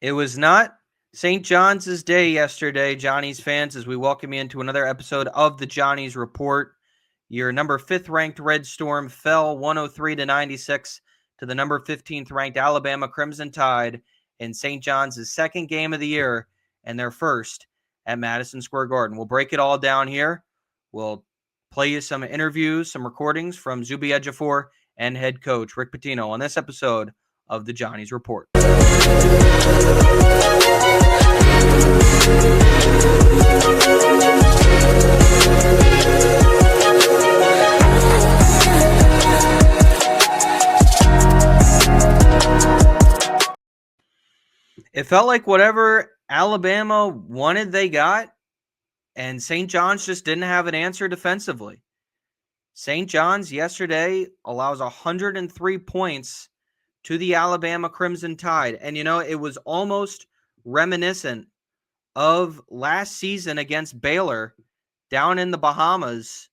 It was not St. John's day yesterday, Johnny's fans, as we welcome you into another episode of the Johnny's Report. Your number 5th ranked Red Storm fell 103-96 to the number 15th ranked Alabama Crimson Tide in St. John's second game of the year and their first at Madison Square Garden. We'll break it all down here. We'll play you some interviews, some recordings from Zuby Ejiofor and head coach Rick Pitino on this episode of the Johnny's Report. It felt like whatever Alabama wanted, they got, and St. John's just didn't have an answer defensively. St. John's yesterday allows 103 points to the Alabama Crimson Tide. And, it was almost reminiscent of last season against Baylor down in the Bahamas,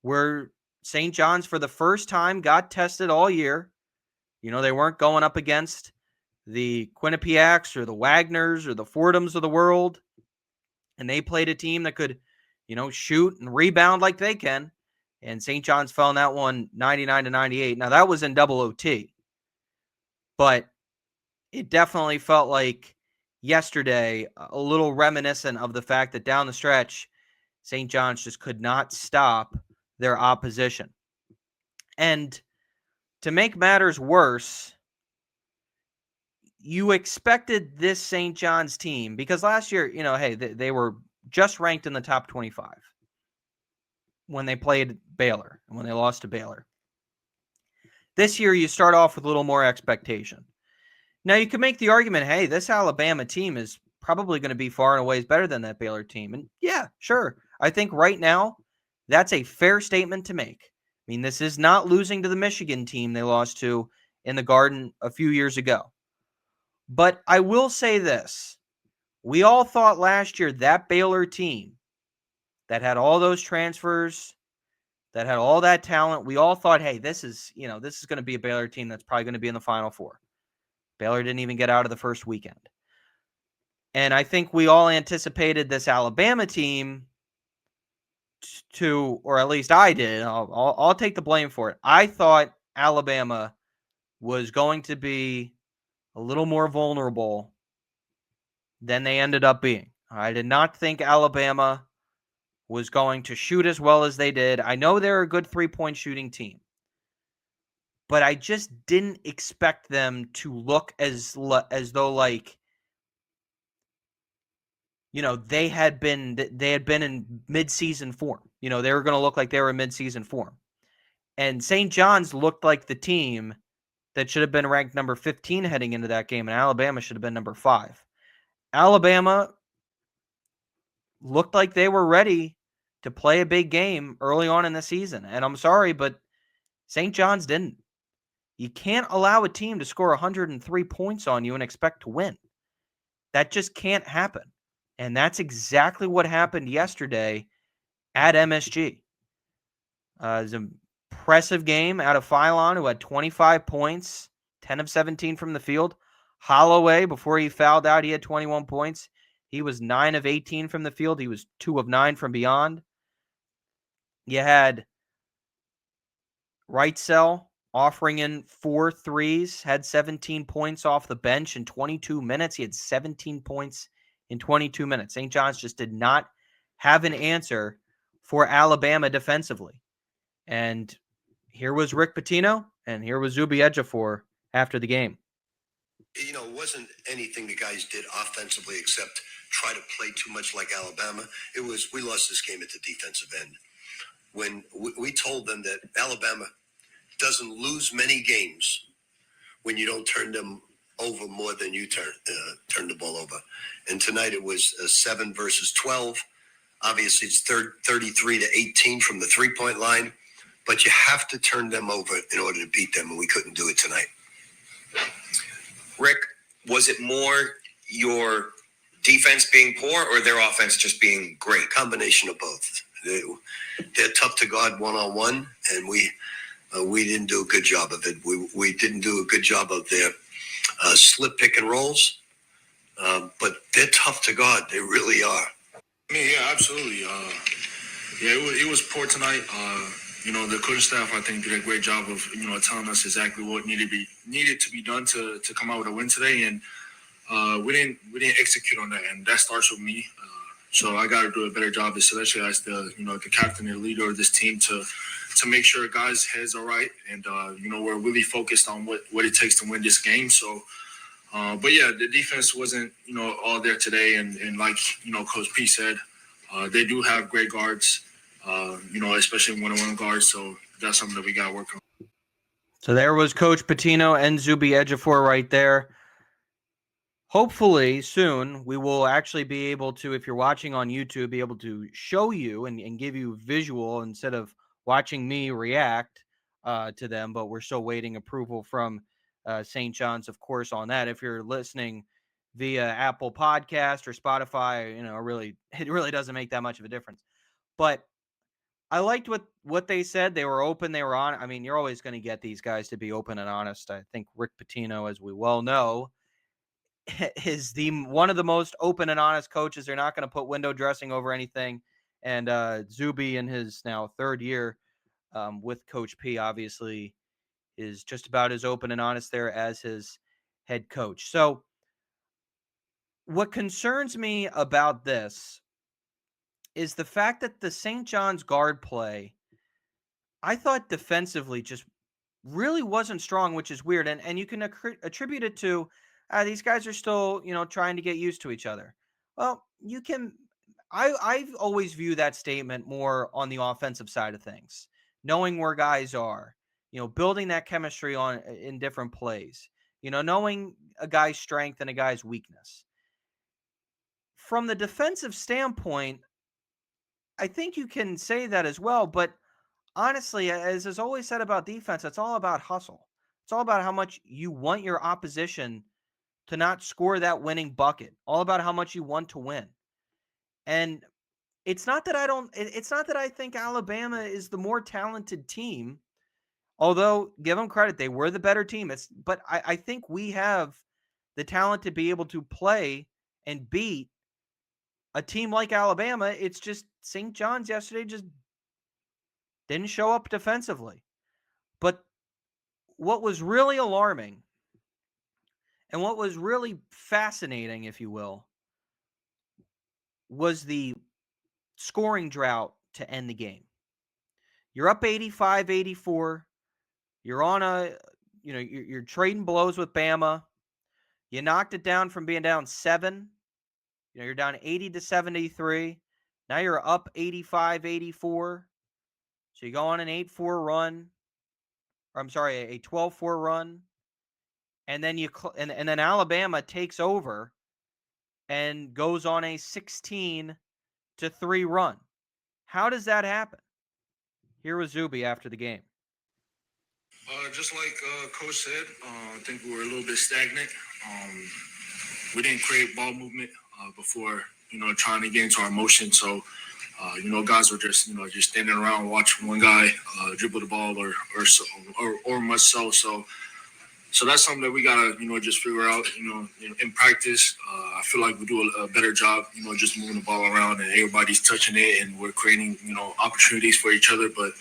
where St. John's for the first time got tested all year. They weren't going up against the Quinnipiacs or the Wagners or the Fordhams of the world. And they played a team that could, shoot and rebound like they can. And St. John's fell in that one 99-98. Now, that was in double OT. But it definitely felt like yesterday a little reminiscent of the fact that down the stretch, St. John's just could not stop their opposition. And to make matters worse, you expected this St. John's team, because last year, they were just ranked in the top 25 when they played Baylor and when they lost to Baylor. This year, you start off with a little more expectation. Now, you can make the argument, hey, this Alabama team is probably going to be far and away better than that Baylor team. And yeah, sure. I think right now, that's a fair statement to make. I mean, this is not losing to the Michigan team they lost to in the Garden a few years ago. But I will say this. We all thought last year that Baylor team that had all those transfers, that had all that talent, we all thought, hey, this is going to be a Baylor team that's probably going to be in the Final Four. Baylor didn't even get out of the first weekend. And I think we all anticipated this Alabama team to, or at least I did, I'll take the blame for it. I thought Alabama was going to be a little more vulnerable than they ended up being. I did not think Alabama was going to shoot as well as they did. I know they're a good three-point shooting team, but I just didn't expect them to look as though like, they had been in mid-season form. They were going to look like they were in mid-season form. And St. John's looked like the team that should have been ranked number 15 heading into that game, and Alabama should have been number 5. Alabama looked like they were ready to play a big game early on in the season. And I'm sorry, but St. John's didn't. You can't allow a team to score 103 points on you and expect to win. That just can't happen. And that's exactly what happened yesterday at MSG. It was an impressive game out of Philon, who had 25 points, 10 of 17 from the field. Holloway, before he fouled out, he had 21 points. He was 9 of 18 from the field. He was 2 of 9 from beyond. You had Wrightsell offering in 4 threes, had 17 points off the bench in 22 minutes. He had 17 points in 22 minutes. St. John's just did not have an answer for Alabama defensively. And here was Rick Pitino, and here was Zuby Ejiofor after the game. It wasn't anything the guys did offensively except try to play too much like Alabama. We lost this game at the defensive end. When we told them that Alabama doesn't lose many games when you don't turn them over more than you turn the ball over. And tonight it was 7 versus 12. Obviously, it's 33-18 from the three-point line, but you have to turn them over in order to beat them, and we couldn't do it tonight. Rick, was it more your defense being poor or their offense just being great? Combination of both. They're tough to guard one-on-one, and we didn't do a good job of it. We didn't do a good job of their slip pick and rolls. But they're tough to guard. They really are. I mean, yeah, absolutely. It was poor tonight. The coaching staff, I think, did a great job of, telling us exactly what needed to be done to come out with a win today, and we didn't execute on that, and that starts with me. So I got to do a better job, especially as the captain and leader of this team, to make sure guys' heads are right, and we're really focused on what it takes to win this game. So. But yeah, the defense wasn't, all there today. And like, Coach P said, they do have great guards, especially one-on-one guards. So that's something that we got to work on. So there was Coach Pitino and Zuby Ejiofor right there. Hopefully soon we will actually be able to, if you're watching on YouTube, be able to show you and give you visual instead of watching me react to them. But we're still waiting approval from St. John's, of course, on that. If you're listening via Apple Podcast or Spotify, it really doesn't make that much of a difference. But I liked what they said. They were open. They were on. I mean, you're always going to get these guys to be open and honest. I think Rick Pitino, as we well know, is one of the most open and honest coaches. They're not going to put window dressing over anything. And Zuby, in his now third year with Coach P, obviously is just about as open and honest there as his head coach. So what concerns me about this is the fact that the St. John's guard play, I thought defensively just really wasn't strong, which is weird. And you can attribute it to these guys are still, trying to get used to each other. Well, you can. I've always viewed that statement more on the offensive side of things, knowing where guys are, building that chemistry in different plays, knowing a guy's strength and a guy's weakness. From the defensive standpoint, I think you can say that as well, but honestly, as is always said about defense, it's all about hustle. It's all about how much you want your opposition to not score that winning bucket. All about how much you want to win. And it's not that I think Alabama is the more talented team. Although, give them credit, they were the better team. But I think we have the talent to be able to play and beat a team like Alabama. It's just St. John's yesterday just didn't show up defensively. But what was really alarming and what was really fascinating, if you will, was the scoring drought to end the game. You're up 85-84. You're on you're trading blows with Bama. You knocked it down from being down 7. You're down 80-73. Now you're up 85-84. So you go on an 8-4 run. Or I'm sorry, a 12-4 run. And then and then Alabama takes over and goes on a 16-3 run. How does that happen? Here was Zuby after the game. Just like Coach said, I think we were a little bit stagnant. We didn't create ball movement before, trying to get into our motion. So, guys were just standing around watching one guy dribble the ball or much so. So that's something that we gotta, just figure out, in practice. I feel like we do a better job, just moving the ball around and everybody's touching it and we're creating, opportunities for each other. But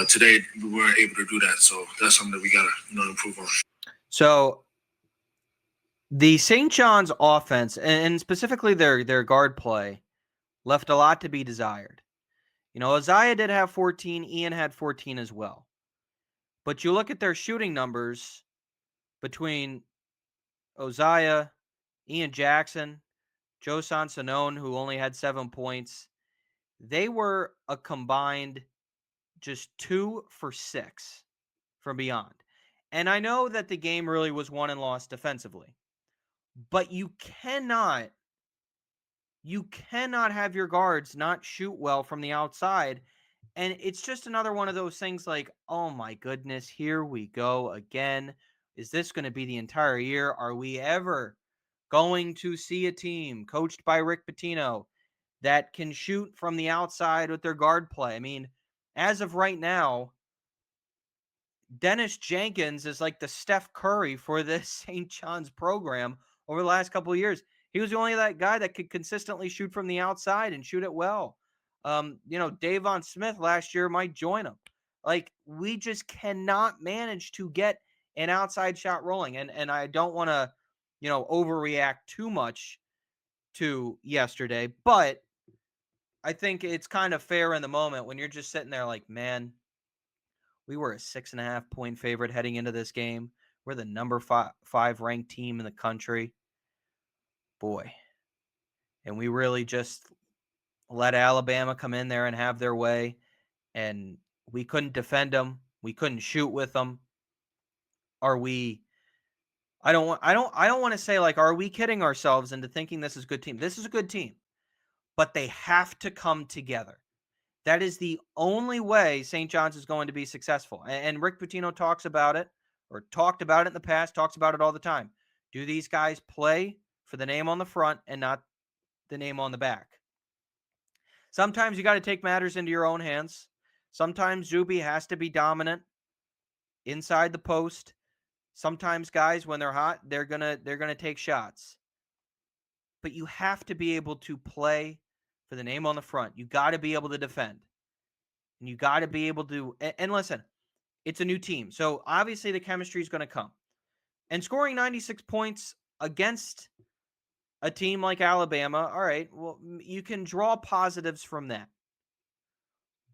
today we weren't able to do that. So that's something that we gotta, improve on. So the St. John's offense, and specifically their guard play, left a lot to be desired. Isaiah did have 14. Ian had 14 as well. But you look at their shooting numbers between Isaiah, Ian Jackson, Joe Sansanone, who only had 7 points. They were a combined just 2 for 6 from beyond. And I know that the game really was won and lost defensively. But you cannot have your guards not shoot well from the outside. And it's just another one of those things like, oh my goodness, here we go again. Is this going to be the entire year? Are we ever going to see a team coached by Rick Pitino that can shoot from the outside with their guard play? I mean, as of right now, Dennis Jenkins is like the Steph Curry for this St. John's program over the last couple of years. He was the only that guy that could consistently shoot from the outside and shoot it well. Davon Smith last year might join him. Like, we just cannot manage to get an outside shot rolling. And I don't want to, overreact too much to yesterday, but I think it's kind of fair in the moment when you're just sitting there like, man, we were a 6.5 point favorite heading into this game. We're the number five ranked team in the country. Boy. And we really just let Alabama come in there and have their way. And we couldn't defend them. We couldn't shoot with them. Are we? I don't want to say, like, are we kidding ourselves into thinking this is a good team? This is a good team, but they have to come together. That is the only way St. John's is going to be successful. And Rick Pitino talks about it, or talked about it in the past, talks about it all the time. Do these guys play for the name on the front and not the name on the back? Sometimes you got to take matters into your own hands. Sometimes Zuby has to be dominant inside the post. Sometimes guys, when they're hot, they're gonna take shots. But you have to be able to play for the name on the front. You got to be able to defend. And you got to be able to, and listen, it's a new team. So obviously the chemistry is going to come. And scoring 96 points against a team like Alabama, all right, well, you can draw positives from that.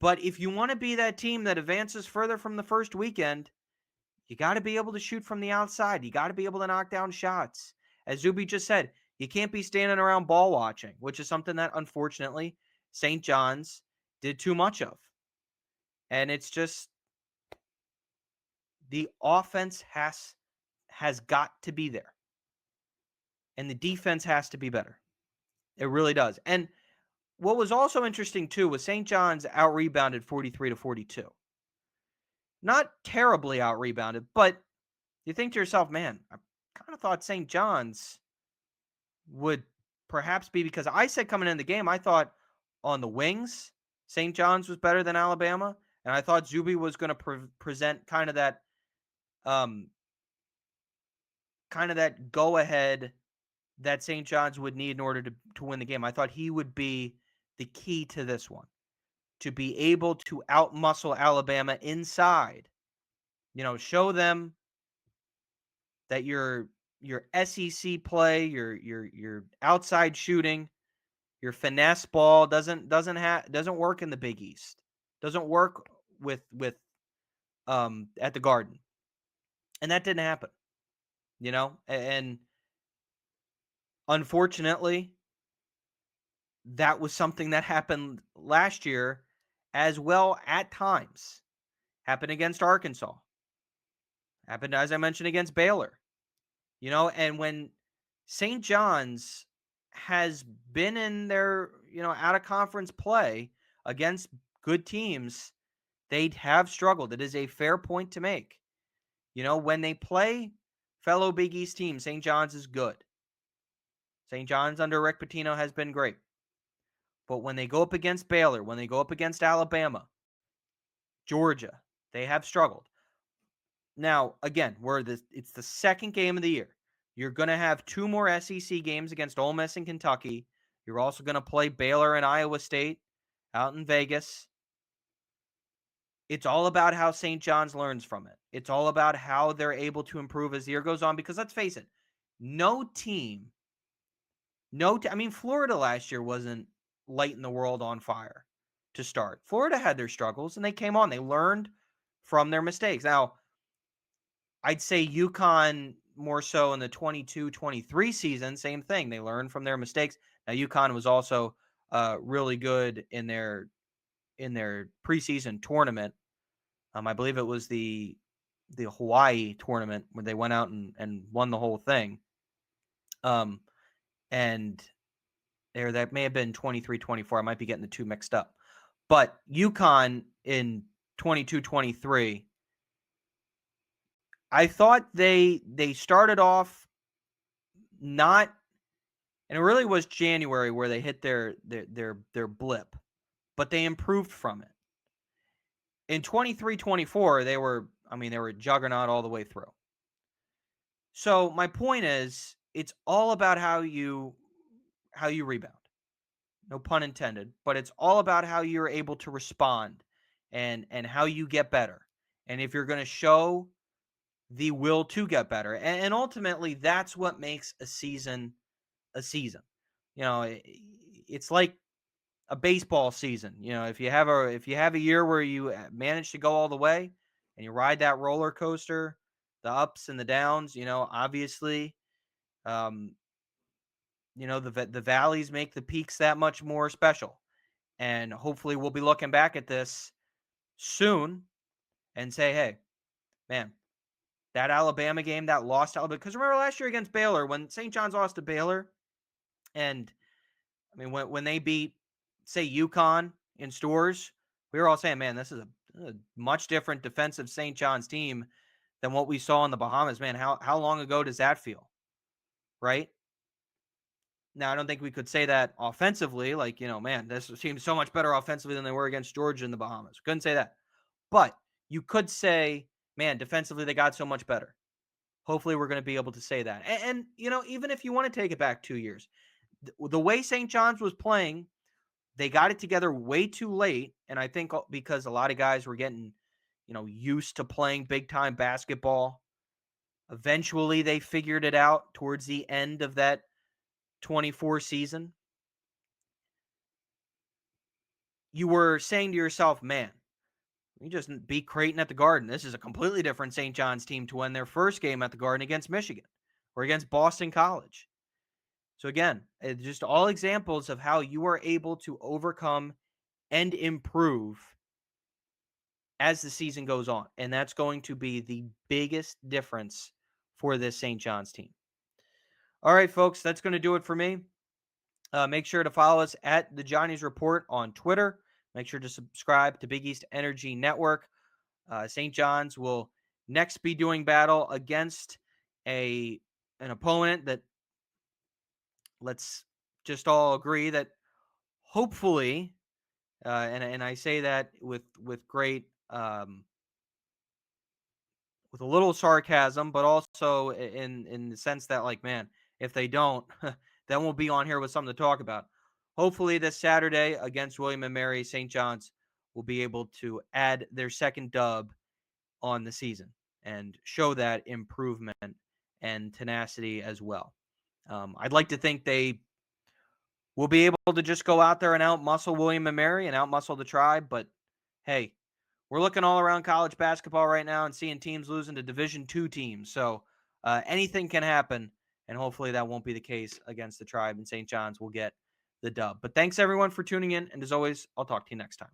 But if you want to be that team that advances further from the first weekend, you got to be able to shoot from the outside. You got to be able to knock down shots. As Zuby just said, you can't be standing around ball watching, which is something that, unfortunately, St. John's did too much of. And it's just, the offense has got to be there. And the defense has to be better. It really does. And what was also interesting, too, was St. John's out-rebounded 43-42. Not terribly out-rebounded, but you think to yourself, man, I kind of thought St. John's would perhaps be, because I said coming in the game, I thought on the wings, St. John's was better than Alabama, and I thought Zuby was going to present kind of that go-ahead that St. John's would need in order to win the game. I thought he would be the key to this one, to be able to out-muscle Alabama inside. Show them that your SEC play, your outside shooting, your finesse ball doesn't work in the Big East. Doesn't work with at the Garden. And that didn't happen. And unfortunately, that was something that happened last year as well at times. Happened against Arkansas. Happened, as I mentioned, against Baylor. And when St. John's has been in their, out-of-conference play against good teams, they have struggled. It is a fair point to make. When they play fellow Big East teams, St. John's is good. St. John's under Rick Pitino has been great. But when they go up against Baylor, when they go up against Alabama, Georgia, they have struggled. Now, again, it's the second game of the year. You're going to have two more SEC games against Ole Miss and Kentucky. You're also going to play Baylor and Iowa State out in Vegas. It's all about how St. John's learns from it. It's all about how they're able to improve as the year goes on, because let's face it, Florida last year wasn't lighting the world on fire to start. Florida had their struggles, and they came on. They learned from their mistakes. Now, I'd say UConn more so in the 22-23 season, same thing. They learned from their mistakes. Now, UConn was also really good in their preseason tournament. I believe it was the Hawaii tournament where they went out and won the whole thing. And that may have been 23-24. I might be getting the two mixed up. But UConn in 22-23, I thought they started off not, and it really was January where they hit their blip, but they improved from it. In 23-24, they were a juggernaut all the way through. So my point is it's all about how you rebound. No pun intended, but it's all about how you're able to respond and how you get better. And if you're going to show the will to get better. And ultimately that's what makes a season a season. It's like a baseball season. If you have a year where you manage to go all the way and you ride that roller coaster, the ups and the downs, obviously, the valleys make the peaks that much more special. And hopefully we'll be looking back at this soon and say, hey, man, that Alabama game, that lost Alabama, because remember last year against Baylor when St. John's lost to Baylor, and I mean when they beat, say, UConn in Stores, we were all saying, man, this is a much different defensive St. John's team than what we saw in the Bahamas. Man, how long ago does that feel, right? Now, I don't think we could say that offensively, like, man, this seems so much better offensively than they were against Georgia in the Bahamas. Couldn't say that. But you could say, man, defensively they got so much better. Hopefully we're going to be able to say that. And even if you want to take it back 2 years, the way St. John's was playing, they got it together way too late. And I think because a lot of guys were getting, used to playing big time basketball. Eventually they figured it out towards the end of that 24 season. You were saying to yourself, man, you just beat Creighton at the Garden. This is a completely different St. John's team to win their first game at the Garden against Michigan or against Boston College. So again, it's just all examples of how you are able to overcome and improve as the season goes on. And that's going to be the biggest difference for this St. John's team. All right, folks, that's going to do it for me. Make sure to follow us at The Johnny's Report on Twitter. Make sure to subscribe to Big East Energy Network. St. John's will next be doing battle against an opponent that, let's just all agree that hopefully, and I say that with great, with a little sarcasm, but also in the sense that, like, man, if they don't, then we'll be on here with something to talk about. Hopefully this Saturday against William & Mary, St. John's will be able to add their second dub on the season and show that improvement and tenacity as well. I'd like to think they will be able to just go out there and out-muscle William & Mary and out-muscle the Tribe, but hey, we're looking all around college basketball right now and seeing teams losing to Division II teams, so anything can happen, and hopefully that won't be the case against the Tribe, and St. John's will get the dub. But thanks, everyone, for tuning in, and as always, I'll talk to you next time.